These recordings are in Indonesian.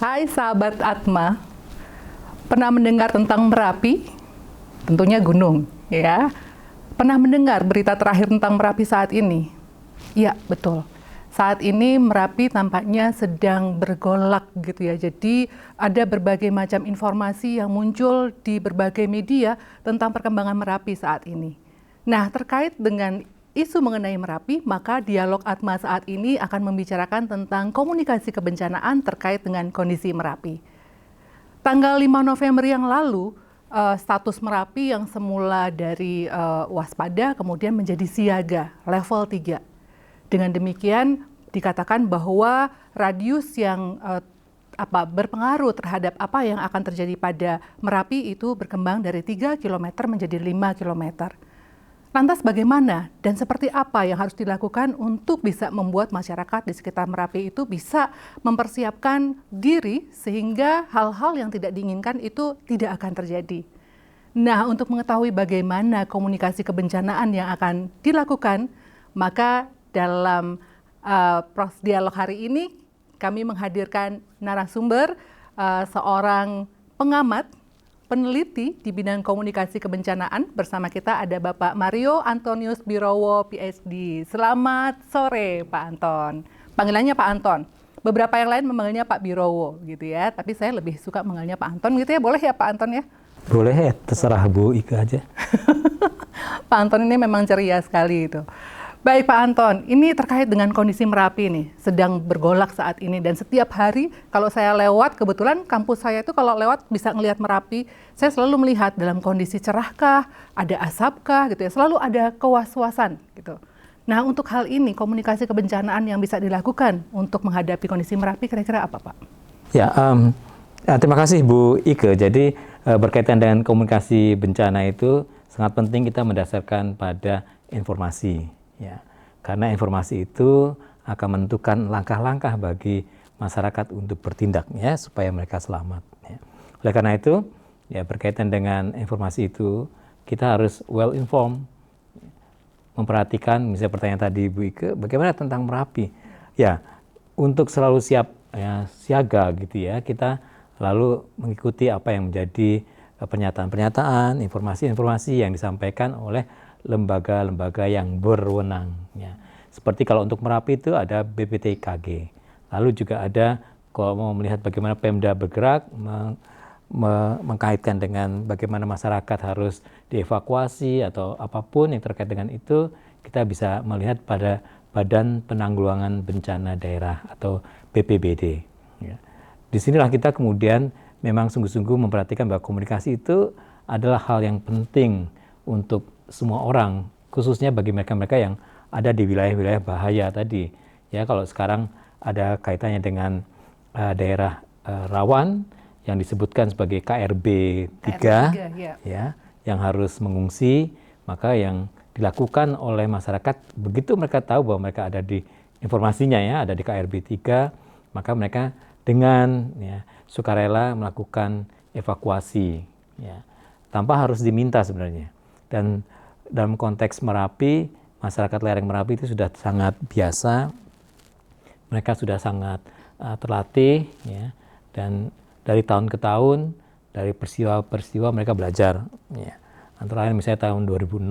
Hai sahabat Atma, pernah mendengar tentang Merapi? Tentunya gunung, ya. Pernah mendengar berita terakhir tentang Merapi saat ini? Ya, betul. Saat ini Merapi tampaknya sedang bergolak gitu ya. Jadi ada berbagai macam informasi yang muncul di berbagai media tentang perkembangan Merapi saat ini. Nah, terkait dengan isu mengenai Merapi, maka dialog Atma saat ini akan membicarakan tentang komunikasi kebencanaan terkait dengan kondisi Merapi. Tanggal 5 November yang lalu, status Merapi yang semula dari waspada kemudian menjadi siaga level 3. Dengan demikian dikatakan bahwa radius yang berpengaruh terhadap apa yang akan terjadi pada Merapi itu berkembang dari 3 km menjadi 5 km. Lantas bagaimana dan seperti apa yang harus dilakukan untuk bisa membuat masyarakat di sekitar Merapi itu bisa mempersiapkan diri sehingga hal-hal yang tidak diinginkan itu tidak akan terjadi. Nah, untuk mengetahui bagaimana komunikasi kebencanaan yang akan dilakukan, maka dalam dialog hari ini kami menghadirkan narasumber, seorang pengamat, peneliti di bidang komunikasi kebencanaan. Bersama kita ada Bapak Mario Antonius Birowo, PhD. Selamat sore Pak Anton. Panggilannya Pak Anton. Beberapa yang lain memanggilnya Pak Birowo gitu ya, tapi saya lebih suka memanggilnya Pak Anton gitu ya. Boleh ya Pak Anton ya? Boleh ya, terserah Bu Ika aja. Pak Anton ini memang ceria sekali itu. Baik Pak Anton, ini terkait dengan kondisi Merapi nih, sedang bergolak saat ini dan setiap hari kalau saya lewat, kebetulan kampus saya itu kalau lewat bisa ngelihat Merapi, saya selalu melihat dalam kondisi cerahkah, ada asapkah gitu ya, selalu ada kewas-wasan gitu. Nah untuk hal ini, komunikasi kebencanaan yang bisa dilakukan untuk menghadapi kondisi Merapi kira-kira apa Pak? Ya, terima kasih Bu Ike. Jadi berkaitan dengan komunikasi bencana itu sangat penting kita mendasarkan pada informasi. Ya, karena informasi itu akan menentukan langkah-langkah bagi masyarakat untuk bertindak ya supaya mereka selamat. Ya. Oleh karena itu, ya berkaitan dengan informasi itu kita harus well informed, memperhatikan misalnya pertanyaan tadi Bu Ike, bagaimana tentang Merapi? Ya, untuk selalu siap ya, siaga gitu ya, kita lalu mengikuti apa yang menjadi pernyataan-pernyataan, informasi-informasi yang disampaikan oleh lembaga-lembaga yang berwenang. Ya. Seperti kalau untuk Merapi itu ada BPTKG. Lalu juga ada kalau mau melihat bagaimana Pemda bergerak, mengkaitkan dengan bagaimana masyarakat harus dievakuasi atau apapun yang terkait dengan itu, kita bisa melihat pada Badan Penanggulangan Bencana Daerah atau BPBD. Ya. Disinilah kita kemudian memang sungguh-sungguh memperhatikan bahwa komunikasi itu adalah hal yang penting untuk semua orang, khususnya bagi mereka-mereka yang ada di wilayah-wilayah bahaya tadi. Ya, kalau sekarang ada kaitannya dengan daerah rawan yang disebutkan sebagai KRB 3, ya, yang harus mengungsi, maka yang dilakukan oleh masyarakat begitu mereka tahu bahwa mereka ada di informasinya ya, ada di KRB 3, maka mereka dengan ya, sukarela melakukan evakuasi ya, tanpa harus diminta sebenarnya. Dan dalam konteks Merapi, masyarakat lereng Merapi itu sudah sangat biasa, mereka sudah sangat terlatih, ya, dan dari tahun ke tahun, dari peristiwa-peristiwa mereka belajar. Ya. Antara lain misalnya tahun 2006,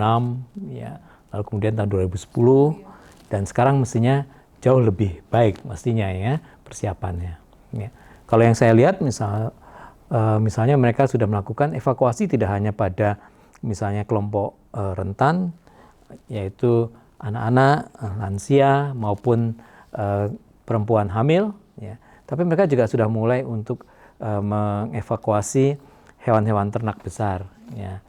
ya, lalu kemudian tahun 2010, dan sekarang mestinya jauh lebih baik mestinya ya persiapannya. Ya. Kalau yang saya lihat misalnya mereka sudah melakukan evakuasi tidak hanya pada misalnya kelompok rentan, yaitu anak-anak, lansia maupun perempuan hamil, ya. Tapi mereka juga sudah mulai untuk mengevakuasi hewan-hewan ternak besar, ya.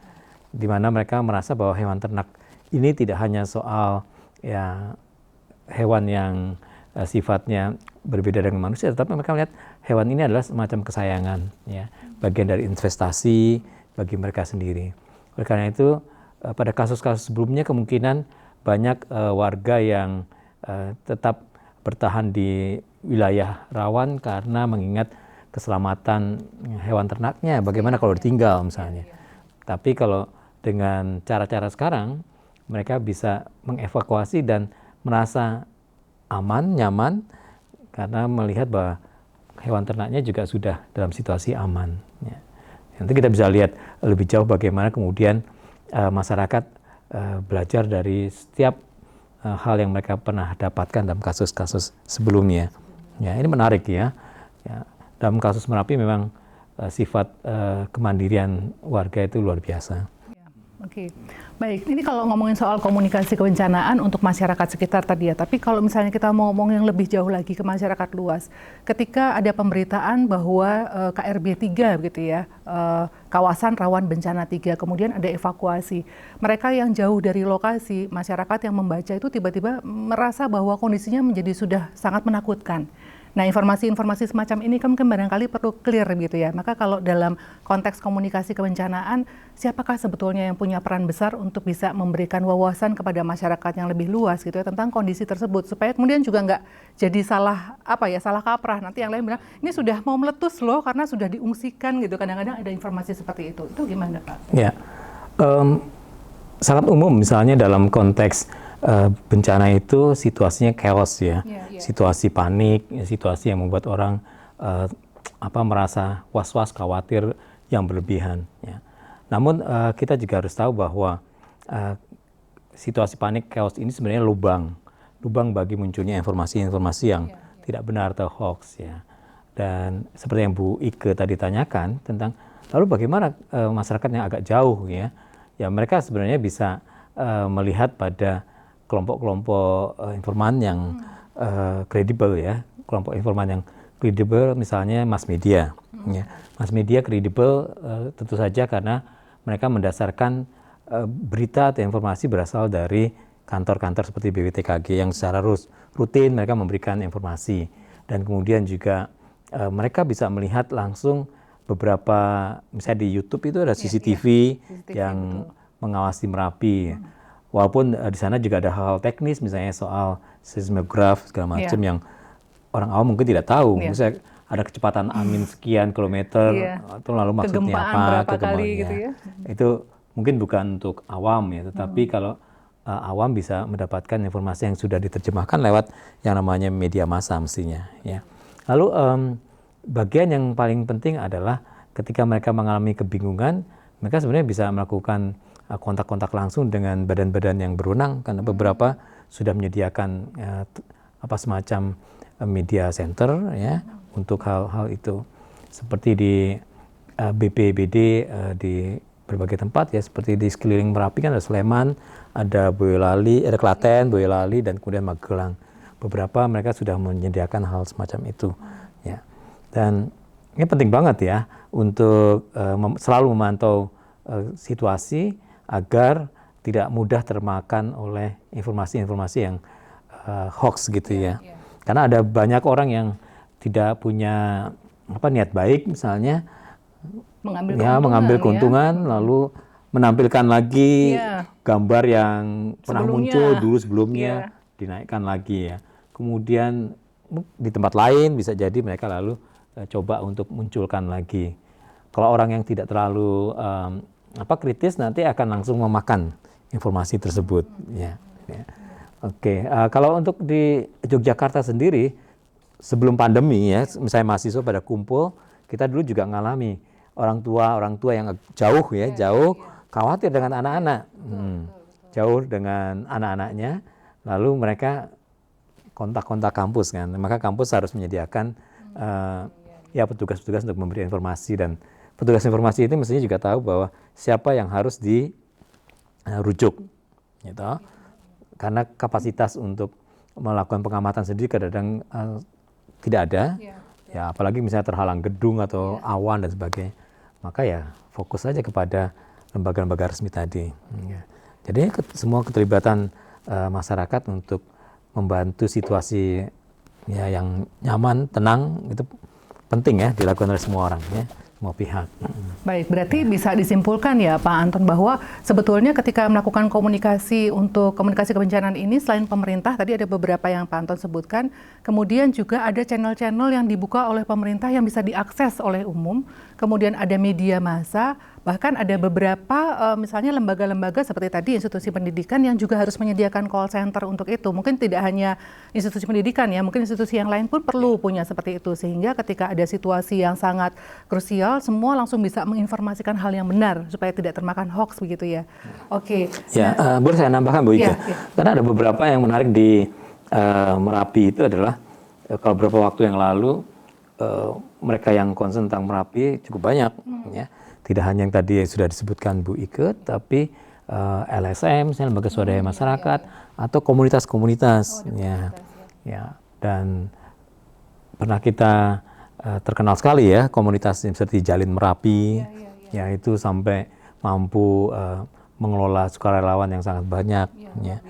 Di mana mereka merasa bahwa hewan ternak ini tidak hanya soal ya hewan yang sifatnya berbeda dengan manusia, tetapi mereka melihat hewan ini adalah semacam kesayangan, ya, bagian dari investasi bagi mereka sendiri. Oleh karena itu, pada kasus-kasus sebelumnya kemungkinan banyak warga yang tetap bertahan di wilayah rawan karena mengingat keselamatan hewan ternaknya, bagaimana kalau ditinggal misalnya. Tapi kalau dengan cara-cara sekarang, mereka bisa mengevakuasi dan merasa aman, nyaman, karena melihat bahwa hewan ternaknya juga sudah dalam situasi aman. Ya. Nanti kita bisa lihat lebih jauh bagaimana kemudian masyarakat belajar dari setiap hal yang mereka pernah dapatkan dalam kasus-kasus sebelumnya. Ya, ini menarik ya. Ya. Dalam kasus Merapi memang sifat kemandirian warga itu luar biasa. Oke, baik. Ini kalau ngomongin soal komunikasi kebencanaan untuk masyarakat sekitar tadi ya, tapi kalau misalnya kita mau ngomong yang lebih jauh lagi ke masyarakat luas, ketika ada pemberitaan bahwa KRB 3 gitu ya, kawasan rawan bencana 3, kemudian ada evakuasi. Mereka yang jauh dari lokasi, masyarakat yang membaca itu tiba-tiba merasa bahwa kondisinya menjadi sudah sangat menakutkan. Nah, informasi-informasi semacam ini kan barangkali perlu clear gitu ya. Maka kalau dalam konteks komunikasi kebencanaan, siapakah sebetulnya yang punya peran besar untuk bisa memberikan wawasan kepada masyarakat yang lebih luas gitu ya tentang kondisi tersebut, supaya kemudian juga nggak jadi salah kaprah. Nanti yang lain bilang ini sudah mau meletus loh karena sudah diungsikan gitu. Kadang-kadang ada informasi seperti itu. Itu gimana, Pak? Ya, sangat umum misalnya dalam konteks bencana itu situasinya chaos ya, situasi panik, situasi yang membuat orang merasa was-was, khawatir yang berlebihan. Ya. Namun kita juga harus tahu bahwa situasi panik, chaos ini sebenarnya lubang bagi munculnya informasi-informasi yang tidak benar atau hoax ya. Dan seperti yang Bu Ike tadi tanyakan tentang lalu bagaimana masyarakat yang agak jauh ya, mereka sebenarnya bisa melihat pada kelompok-kelompok informan yang kredibel ya, kelompok informan yang kredibel misalnya mass media. Ya. Mass media kredibel tentu saja karena mereka mendasarkan berita atau informasi berasal dari kantor-kantor seperti BPTKG yang secara rutin mereka memberikan informasi, dan kemudian juga mereka bisa melihat langsung beberapa, misalnya di YouTube itu ada CCTV yang mengawasi Merapi. Walaupun di sana juga ada hal-hal teknis, misalnya soal seismograf segala macam yang orang awam mungkin tidak tahu. Misalnya ada kecepatan angin sekian kilometer, itu lalu maksudnya apa? Kali gitu ya. Itu mungkin bukan untuk awam ya, tetapi kalau awam bisa mendapatkan informasi yang sudah diterjemahkan lewat yang namanya media massa mestinya. Ya. Lalu bagian yang paling penting adalah ketika mereka mengalami kebingungan, mereka sebenarnya bisa melakukan kontak-kontak langsung dengan badan-badan yang berwenang, karena beberapa sudah menyediakan semacam media center ya untuk hal-hal itu, seperti di BPBD di berbagai tempat ya, seperti di sekeliling Merapi kan ada Sleman, ada Boyolali, ada Klaten, Boyolali, dan kemudian Magelang. Beberapa mereka sudah menyediakan hal semacam itu ya, dan ini penting banget ya untuk selalu memantau situasi agar tidak mudah termakan oleh informasi-informasi yang hoax gitu ya. Karena ada banyak orang yang tidak punya niat baik, misalnya mengambil keuntungan lalu menampilkan lagi gambar yang pernah muncul dulu sebelumnya, dinaikkan lagi ya. Kemudian di tempat lain bisa jadi mereka lalu coba untuk munculkan lagi. Kalau orang yang tidak terlalu kritis nanti akan langsung memakan informasi tersebut ya. Oke, kalau untuk di Yogyakarta sendiri sebelum pandemi ya, misalnya mahasiswa pada kumpul, kita dulu juga ngalami orang tua yang jauh khawatir dengan anak-anak, jauh dengan anak-anaknya, lalu mereka kontak-kontak kampus kan, maka kampus harus menyediakan petugas-petugas untuk memberi informasi, dan petugas informasi itu mestinya juga tahu bahwa siapa yang harus dirujuk, gitu. Karena kapasitas untuk melakukan pengamatan sendiri kadang-kadang tidak ada, ya apalagi misalnya terhalang gedung atau awan dan sebagainya, maka ya fokus saja kepada lembaga-lembaga resmi tadi. Jadi semua keterlibatan masyarakat untuk membantu situasi ya yang nyaman, tenang, itu penting ya dilakukan oleh semua orang ya, semua pihak. Baik, berarti bisa disimpulkan ya Pak Anton bahwa sebetulnya ketika melakukan komunikasi untuk komunikasi kebencanaan ini, selain pemerintah, tadi ada beberapa yang Pak Anton sebutkan, kemudian juga ada channel-channel yang dibuka oleh pemerintah yang bisa diakses oleh umum, kemudian ada media massa, Bahkan ada beberapa misalnya lembaga-lembaga seperti tadi institusi pendidikan yang juga harus menyediakan call center untuk itu. Mungkin tidak hanya institusi pendidikan ya, mungkin institusi yang lain pun perlu punya seperti itu. Sehingga ketika ada situasi yang sangat krusial, semua langsung bisa menginformasikan hal yang benar supaya tidak termakan hoax begitu ya. Oke. Ya, boleh saya nambahkan Bu Ika? Karena ada beberapa yang menarik di Merapi itu adalah kalau beberapa waktu yang lalu mereka yang concern tentang Merapi cukup banyak ya. Tidak hanya yang tadi sudah disebutkan Bu Ike, tapi LSM, misalnya lembaga swadaya masyarakat, atau komunitas-komunitas, ya. Dan pernah kita terkenal sekali ya komunitas seperti Jalin Merapi, ya itu sampai mampu mengelola sukarelawan yang sangat banyak, ya.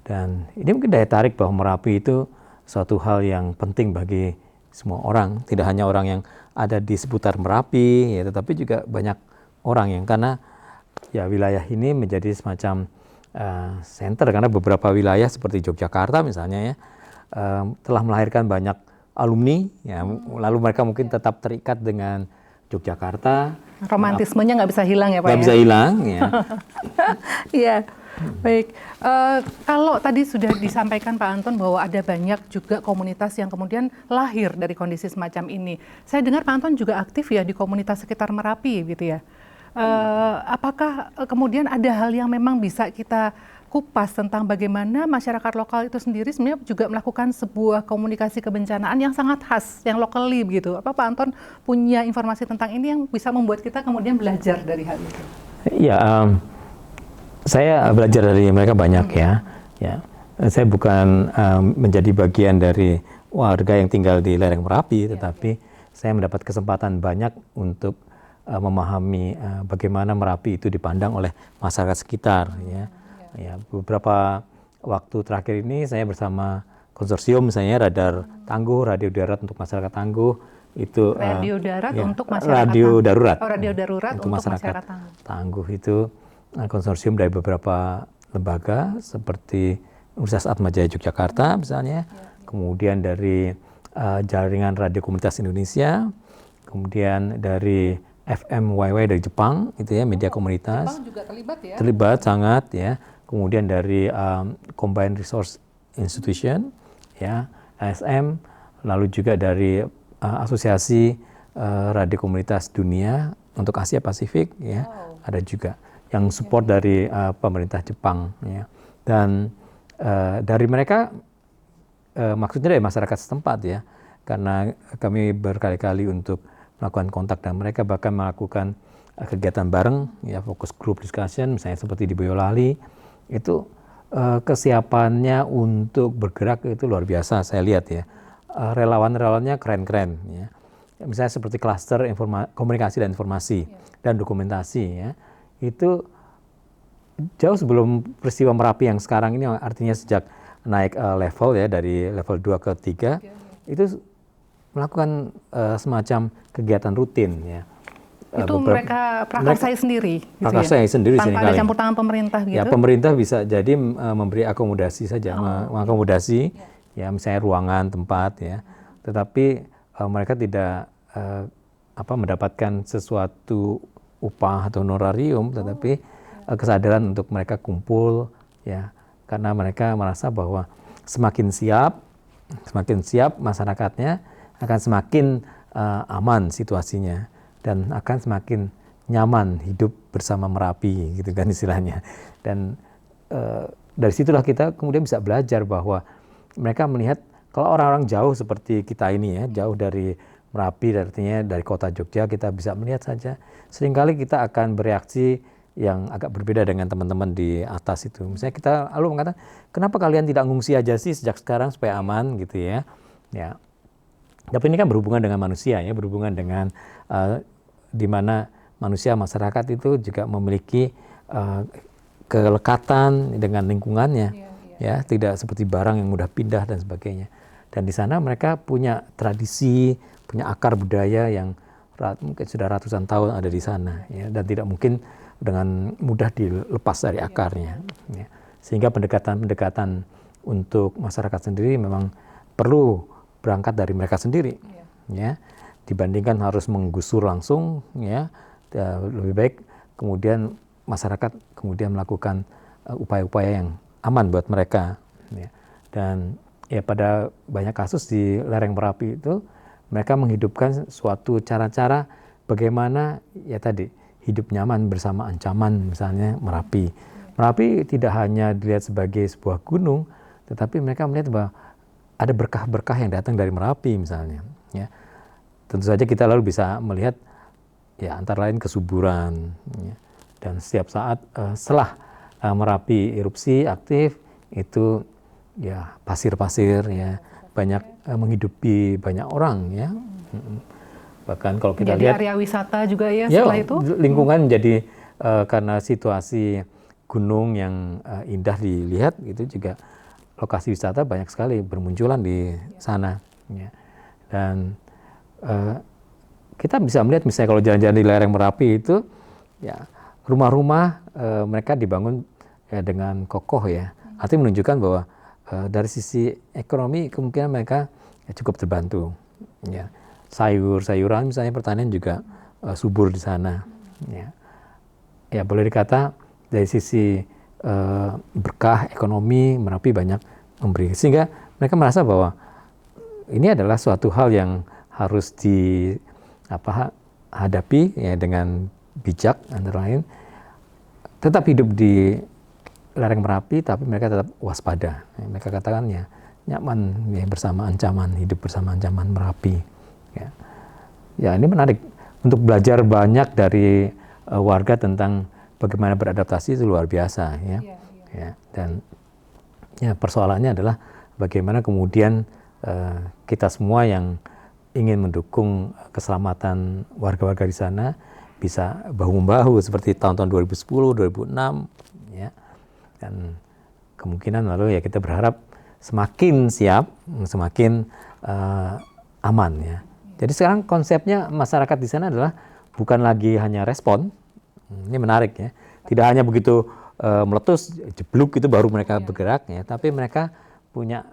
Dan ini mungkin daya tarik bahwa Merapi itu suatu hal yang penting bagi semua orang, tidak hanya orang yang ada di seputar Merapi, ya, tetapi juga banyak orang yang karena ya wilayah ini menjadi semacam center karena beberapa wilayah seperti Yogyakarta misalnya ya telah melahirkan banyak alumni, ya, lalu mereka mungkin tetap terikat dengan Yogyakarta. Romantismenya nggak bisa hilang ya Pak? Nggak bisa hilang, ya. Iya. Baik, kalau tadi sudah disampaikan Pak Anton bahwa ada banyak juga komunitas yang kemudian lahir dari kondisi semacam ini. Saya dengar Pak Anton juga aktif ya di komunitas sekitar Merapi gitu ya. Apakah kemudian ada hal yang memang bisa kita kupas tentang bagaimana masyarakat lokal itu sendiri sebenarnya juga melakukan sebuah komunikasi kebencanaan yang sangat khas, yang locally begitu. Apa Pak Anton punya informasi tentang ini yang bisa membuat kita kemudian belajar dari hal itu? Iya, saya belajar dari mereka banyak ya. Saya bukan menjadi bagian dari warga yang tinggal di lereng Merapi, tetapi saya mendapat kesempatan banyak untuk memahami bagaimana Merapi itu dipandang oleh masyarakat sekitar. Ya, beberapa waktu terakhir ini saya bersama konsorsium misalnya Radar Tangguh, Radio Darurat untuk Masyarakat Tangguh. Itu Radio Darat untuk masyarakat Radio Darurat. Oh, Radio Darurat untuk masyarakat Tangguh itu konsorsium dari beberapa lembaga seperti Universitas Atmajaya Yogyakarta misalnya, kemudian dari Jaringan Radio Komunitas Indonesia, kemudian dari FMYY dari Jepang, itu ya media komunitas. Jepang juga terlibat ya? Terlibat sangat ya. Kemudian dari Combined Resource Institution, ya ASM, lalu juga dari Asosiasi Radio Komunitas Dunia untuk Asia Pasifik, ya ada juga yang support dari pemerintah Jepang, ya. Dan dari mereka maksudnya dari masyarakat setempat ya, karena kami berkali-kali untuk melakukan kontak dan mereka bahkan melakukan kegiatan bareng ya, fokus group discussion misalnya seperti di Boyolali itu kesiapannya untuk bergerak itu luar biasa saya lihat ya. Relawan-relawannya keren-keren ya. Misalnya seperti klaster komunikasi dan informasi dan dokumentasi ya. Itu jauh sebelum peristiwa Merapi yang sekarang ini, artinya sejak naik level ya dari level 2 ke 3 itu melakukan semacam kegiatan rutin ya. Itu mereka prakarsai sendiri gitu prakarsai ya? Sendiri tanpa ada campur tangan pemerintah gitu? Ya pemerintah bisa jadi memberi akomodasi saja, mengakomodasi ya misalnya ruangan, tempat ya. Tetapi mereka tidak mendapatkan sesuatu upah atau honorarium, tetapi kesadaran untuk mereka kumpul ya, karena mereka merasa bahwa semakin siap masyarakatnya akan semakin aman situasinya dan akan semakin nyaman hidup bersama Merapi gitu kan istilahnya. Dan dari situlah kita kemudian bisa belajar bahwa mereka melihat kalau orang-orang jauh seperti kita ini ya, jauh dari Merapi, artinya dari kota Jogja, kita bisa melihat saja seringkali kita akan bereaksi yang agak berbeda dengan teman-teman di atas itu. Misalnya kita lalu mengatakan, kenapa kalian tidak ngungsi aja sih sejak sekarang supaya aman gitu ya. Ya. Tapi ini kan berhubungan dengan manusia ya, berhubungan dengan di mana manusia, masyarakat itu juga memiliki kelekatan dengan lingkungannya, ya tidak seperti barang yang mudah pindah dan sebagainya. Dan di sana mereka punya tradisi, punya akar budaya yang mungkin sudah ratusan tahun ada di sana, ya, dan tidak mungkin dengan mudah dilepas dari akarnya. Ya. Sehingga pendekatan-pendekatan untuk masyarakat sendiri memang perlu berangkat dari mereka sendiri, ya, dibandingkan harus menggusur langsung, ya, lebih baik kemudian masyarakat kemudian melakukan upaya-upaya yang aman buat mereka. Ya. Dan ya pada banyak kasus di lereng Merapi itu mereka menghidupkan suatu cara-cara bagaimana ya tadi hidup nyaman bersama ancaman misalnya Merapi. Merapi tidak hanya dilihat sebagai sebuah gunung, tetapi mereka melihat bahwa ada berkah-berkah yang datang dari Merapi misalnya. Ya. Tentu saja kita lalu bisa melihat ya antara lain kesuburan. Ya. Dan setiap saat setelah Merapi erupsi aktif itu ya pasir-pasir ya banyak menghidupi banyak orang ya. Bahkan kalau kita jadi lihat area wisata juga ya setelah itu. Lingkungan menjadi karena situasi gunung yang indah dilihat itu juga lokasi wisata banyak sekali bermunculan di sana. Ya. Dan kita bisa melihat misalnya kalau jalan-jalan di lereng Merapi itu ya rumah-rumah mereka dibangun ya, dengan kokoh ya. Artinya menunjukkan bahwa dari sisi ekonomi kemungkinan mereka ya, cukup terbantu. Ya. Sayur-sayuran misalnya pertanian juga subur di sana. Ya. Ya boleh dikata dari sisi berkah ekonomi Merapi banyak memberi sehingga mereka merasa bahwa ini adalah suatu hal yang harus dihadapi ya dengan bijak antara lain tetap hidup di lereng Merapi tapi mereka tetap waspada. Ya, mereka katakan ya nyaman ya, bersama ancaman hidup bersama ancaman Merapi. Ya. Ya ini menarik untuk belajar banyak dari warga tentang bagaimana beradaptasi itu luar biasa ya. Ya dan ya persoalannya adalah bagaimana kemudian kita semua yang ingin mendukung keselamatan warga-warga di sana bisa bahu-membahu seperti tahun-tahun 2010, 2006 ya. Dan kemungkinan lalu ya kita berharap semakin siap, semakin aman ya. Jadi sekarang konsepnya masyarakat di sana adalah bukan lagi hanya respon. Ini menarik ya. Tidak hanya begitu meletus, jebluk itu baru mereka bergerak ya, tapi mereka punya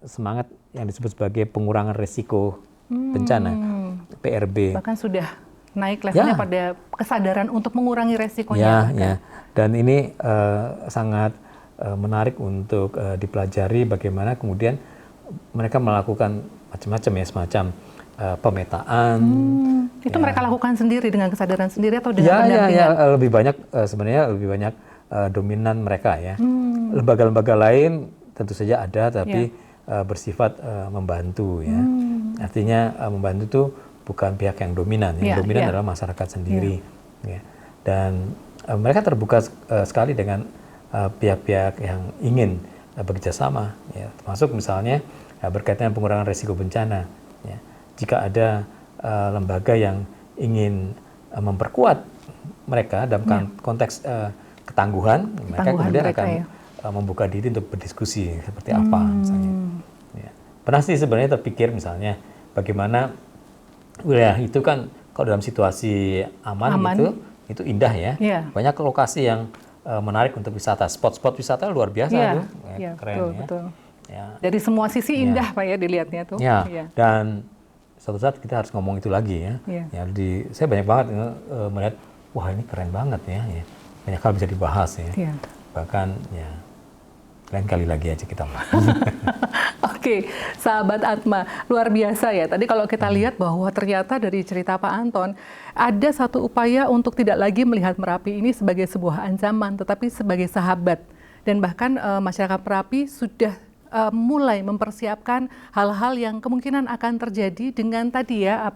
semangat yang disebut sebagai pengurangan risiko bencana, PRB. Bahkan sudah naik levelnya pada kesadaran untuk mengurangi resikonya. Ya. Dan ini sangat menarik untuk dipelajari bagaimana kemudian mereka melakukan macam-macam ya, semacam pemetaan. Itu mereka lakukan sendiri dengan kesadaran sendiri atau dengan pendampingan? Ya, lebih banyak sebenarnya lebih banyak dominan mereka ya. Lembaga-lembaga lain tentu saja ada tapi bersifat membantu ya. Artinya membantu itu bukan pihak yang dominan, yang dominan adalah masyarakat sendiri. Ya. Dan mereka terbuka sekali dengan pihak-pihak yang ingin bekerjasama, ya. Termasuk misalnya berkaitan dengan pengurangan risiko bencana. Ya. Jika ada lembaga yang ingin memperkuat mereka dalam konteks ketangguhan, mereka kemudian akan membuka diri untuk berdiskusi seperti apa misalnya. Ya. Pernah sih sebenarnya terpikir misalnya bagaimana wilayah itu kan kalau dalam situasi aman. itu indah ya. Banyak lokasi yang menarik untuk wisata. Spot-spot wisata luar biasa tuh. Keren betul. Ya. Dari semua sisi indah Pak ya dilihatnya tuh. Dan suatu saat kita harus ngomong itu lagi ya. Saya banyak banget melihat wah ini keren banget ya. Banyak hal bisa dibahas ya. Bahkan ya lain kali lagi aja kita Oke, sahabat Atma, luar biasa ya. Tadi kalau kita lihat bahwa ternyata dari cerita Pak Anton, ada satu upaya untuk tidak lagi melihat Merapi ini sebagai sebuah ancaman, tetapi sebagai sahabat. Dan bahkan masyarakat Merapi sudah mulai mempersiapkan hal-hal yang kemungkinan akan terjadi dengan tadi ya,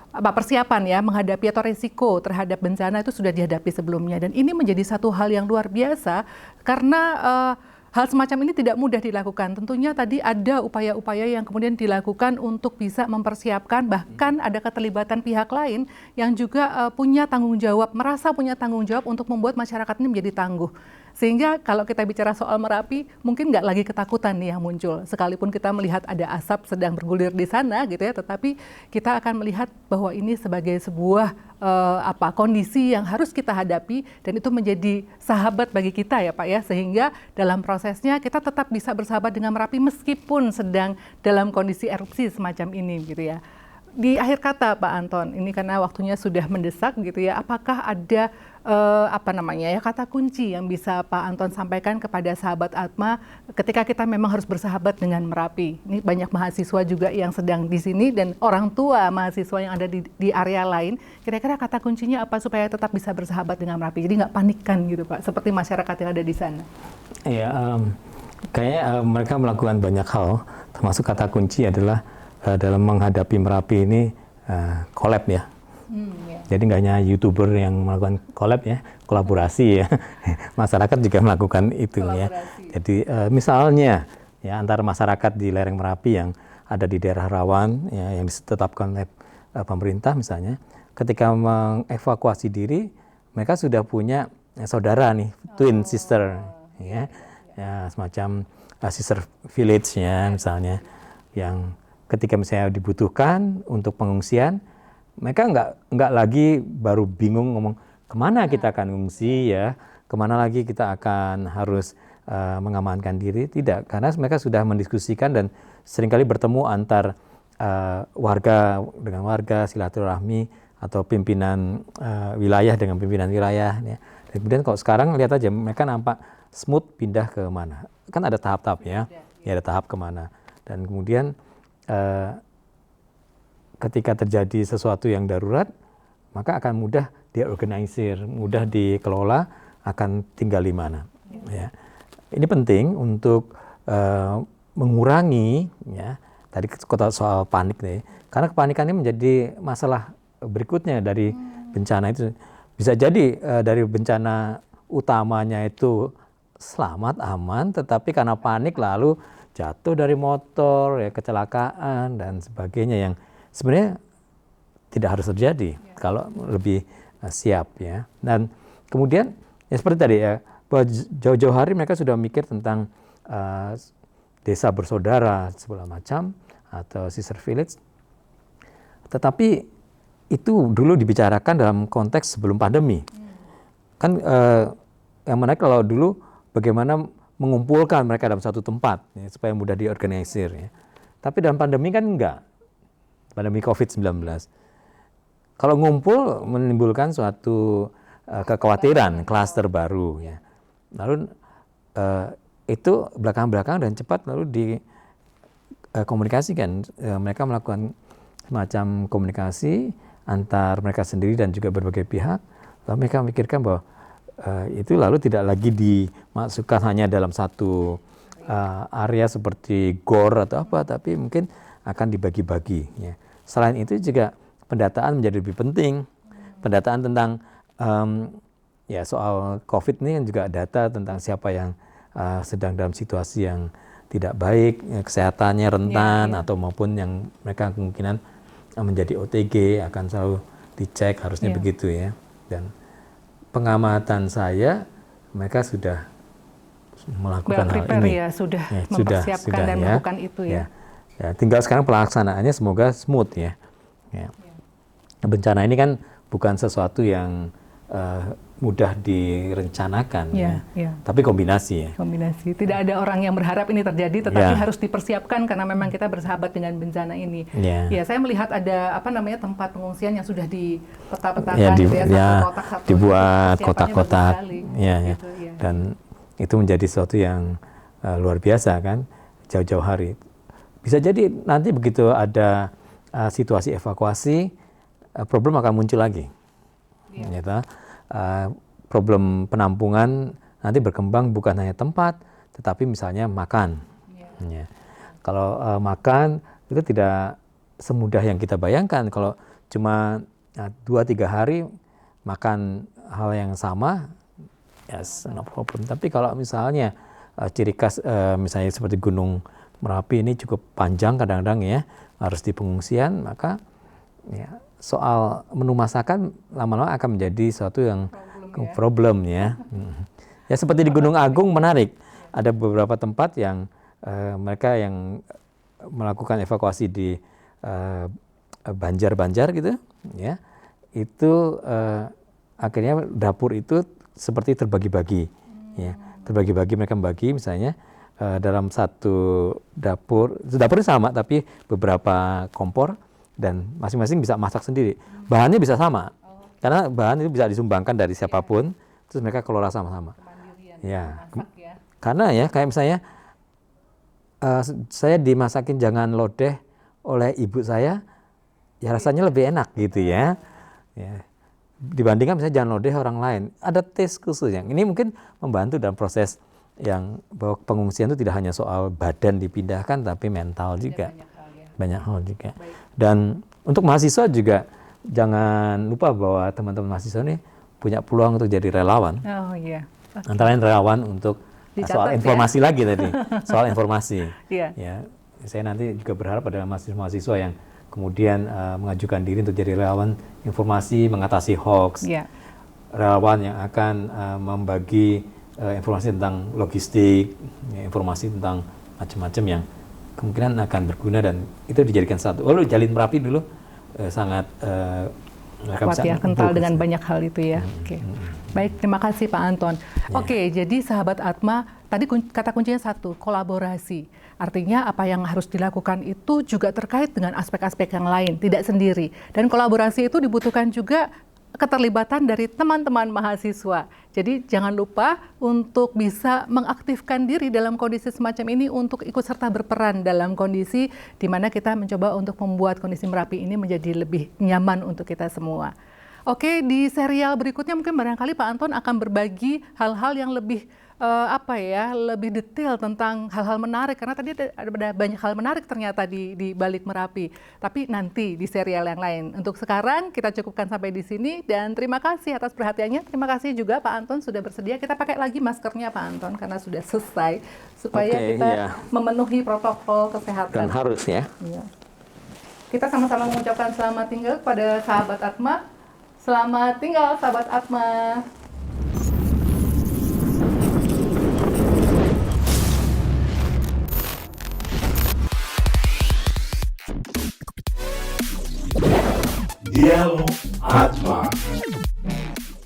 persiapan ya menghadapi atau risiko terhadap bencana itu sudah dihadapi sebelumnya, dan ini menjadi satu hal yang luar biasa karena hal semacam ini tidak mudah dilakukan. Tentunya tadi ada upaya-upaya yang kemudian dilakukan untuk bisa mempersiapkan, bahkan ada keterlibatan pihak lain yang juga punya tanggung jawab, merasa punya tanggung jawab untuk membuat masyarakat ini menjadi tangguh. Sehingga kalau kita bicara soal Merapi, mungkin nggak lagi ketakutan nih yang muncul. Sekalipun kita melihat ada asap sedang bergulir di sana gitu ya, tetapi kita akan melihat bahwa ini sebagai sebuah kondisi yang harus kita hadapi, dan itu menjadi sahabat bagi kita ya Pak ya, sehingga dalam prosesnya kita tetap bisa bersahabat dengan Merapi meskipun sedang dalam kondisi erupsi semacam ini gitu ya. di akhir kata Pak Anton, ini karena waktunya sudah mendesak gitu ya, apakah ada kata kunci yang bisa Pak Anton sampaikan kepada sahabat Atma ketika kita memang harus bersahabat dengan Merapi? Ini banyak mahasiswa juga yang sedang di sini dan orang tua mahasiswa yang ada di area lain. Kira-kira kata kuncinya apa supaya tetap bisa bersahabat dengan Merapi? Jadi nggak panikkan gitu Pak, seperti masyarakat yang ada di sana. Ya, kayaknya mereka melakukan banyak hal, termasuk kata kunci adalah dalam menghadapi Merapi ini collab ya. Jadi nggak hanya YouTuber yang melakukan collab ya, kolaborasi ya. Masyarakat juga melakukan itu ya. Jadi misalnya ya antara masyarakat di lereng Merapi yang ada di daerah rawan ya, yang ditetapkan oleh pemerintah misalnya, ketika mengevakuasi diri, mereka sudah punya saudara nih, twin sister ya, semacam sister village ya misalnya, yang ketika misalnya dibutuhkan untuk pengungsian, mereka nggak lagi baru bingung ngomong kemana kita akan mengungsi ya, kemana lagi kita akan harus mengamankan diri, tidak, karena mereka sudah mendiskusikan dan seringkali bertemu antar warga dengan warga, silaturahmi atau pimpinan wilayah dengan pimpinan wilayah ya. Dan kemudian kalau sekarang lihat aja mereka nampak smooth pindah ke mana, kan ada tahap-tahap ya, ada tahap kemana, dan kemudian ketika terjadi sesuatu yang darurat, maka akan mudah diorganisir, mudah dikelola, akan tinggal di mana. Ya. Ini penting untuk mengurangi, ya, tadi soal panik nih, karena kepanikan ini menjadi masalah berikutnya dari bencana itu. Bisa jadi dari bencana utamanya itu selamat, aman, tetapi karena panik lalu jatuh dari motor, ya, kecelakaan dan sebagainya yang sebenarnya tidak harus terjadi kalau lebih siap ya. Dan kemudian ya seperti tadi ya, bahwa jauh-jauh hari mereka sudah mikir tentang desa bersaudara segala macam atau sister village. Tetapi itu dulu dibicarakan dalam konteks sebelum pandemi. Kan yang menarik kalau dulu bagaimana mengumpulkan mereka dalam satu tempat ya, supaya mudah diorganisir ya. Tapi dalam pandemi kan enggak. Pandemi COVID-19. Kalau ngumpul menimbulkan suatu kekhawatiran, klaster baru ya. Lalu itu belakang-belakang dan cepat lalu dikomunikasikan. Mereka melakukan semacam komunikasi antar mereka sendiri dan juga berbagai pihak. Lalu mereka memikirkan bahwa itu lalu tidak lagi dimasukkan hanya dalam satu area seperti GOR atau apa, tapi mungkin akan dibagi-bagi ya. Selain itu juga pendataan menjadi lebih penting. Pendataan tentang ya soal COVID ini kan juga data tentang siapa yang sedang dalam situasi yang tidak baik, ya, kesehatannya rentan atau maupun yang mereka kemungkinan menjadi OTG akan selalu dicek, harusnya begitu ya. Dan pengamatan saya mereka sudah melakukan hal ini. Ya, sudah mempersiapkan dan melakukan itu ya. Ya, tinggal sekarang pelaksanaannya semoga smooth ya. Bencana ini kan bukan sesuatu yang mudah direncanakan ya. Tapi kombinasi ya. Kombinasi. Tidak ada orang yang berharap ini terjadi, tetapi harus dipersiapkan karena memang kita bersahabat dengan bencana ini. Ya, saya melihat ada tempat pengungsian yang sudah dipeta-petakan gitu ya, satu kotak satu. Dibuat kotak-kotak. Gitu, dan itu menjadi sesuatu yang luar biasa kan, jauh-jauh hari. Bisa jadi nanti begitu ada situasi evakuasi, problem akan muncul lagi. Problem penampungan nanti berkembang bukan hanya tempat, tetapi misalnya makan. Kalau makan itu tidak semudah yang kita bayangkan. Kalau cuma 2-3 hari makan hal yang sama, yes, no problem. Tapi kalau misalnya ciri khas misalnya seperti Gunung Merapi ini cukup panjang kadang-kadang ya, harus di pengungsian, maka ya, soal menu masakan lama-lama akan menjadi suatu yang problem ya. Ya seperti di Gunung Agung menarik, ada beberapa tempat yang mereka yang melakukan evakuasi di Banjar-Banjar gitu ya, itu akhirnya dapur itu seperti terbagi-bagi ya, terbagi-bagi, mereka membagi misalnya dalam satu dapurnya sama tapi beberapa kompor dan masing-masing bisa masak sendiri. Bahannya bisa sama, karena bahan itu bisa disumbangkan dari siapapun, terus mereka kelola sama-sama. Ya, karena ya kayak misalnya saya dimasakin jangan lodeh oleh ibu saya, ya rasanya lebih enak gitu ya. Ya. Dibandingkan misalnya jangan lodeh orang lain, ada taste khusus yang ini mungkin membantu dalam proses yang bahwa pengungsian itu tidak hanya soal badan dipindahkan, tapi mental juga. Banyak hal juga. Dan untuk mahasiswa juga jangan lupa bahwa teman-teman mahasiswa ini punya peluang untuk jadi relawan. Oh iya. Okay. Antara lain relawan untuk soal informasi lagi tadi, soal informasi. Yeah. Ya, saya nanti juga berharap ada mahasiswa yang kemudian mengajukan diri untuk jadi relawan informasi mengatasi hoax. Yeah. Relawan yang akan membagi informasi tentang logistik, ya, informasi tentang macam-macam yang kemungkinan akan berguna dan itu dijadikan satu. Oh, Jalin Merapi dulu sangat kuat ya, kental dengan banyak hal itu ya. Oke. Baik, terima kasih Pak Anton. Oke, jadi sahabat Atma, tadi kata kuncinya satu, kolaborasi. Artinya apa yang harus dilakukan itu juga terkait dengan aspek-aspek yang lain, tidak sendiri. Dan kolaborasi itu dibutuhkan juga keterlibatan dari teman-teman mahasiswa. Jadi jangan lupa untuk bisa mengaktifkan diri dalam kondisi semacam ini untuk ikut serta berperan dalam kondisi di mana kita mencoba untuk membuat kondisi Merapi ini menjadi lebih nyaman untuk kita semua. Oke, di serial berikutnya mungkin barangkali Pak Anton akan berbagi hal-hal yang lebih lebih detail tentang hal-hal menarik, karena tadi ada banyak hal menarik ternyata di balik Merapi. Tapi nanti di serial yang lain. Untuk sekarang kita cukupkan sampai di sini dan terima kasih atas perhatiannya. Terima kasih juga Pak Anton sudah bersedia. Kita pakai lagi maskernya Pak Anton karena sudah selesai supaya kita memenuhi protokol kesehatan. Dan harus ya. Iya. Kita sama-sama mengucapkan selamat tinggal kepada sahabat Atma. Selamat tinggal sahabat Atma. Dialog Atma.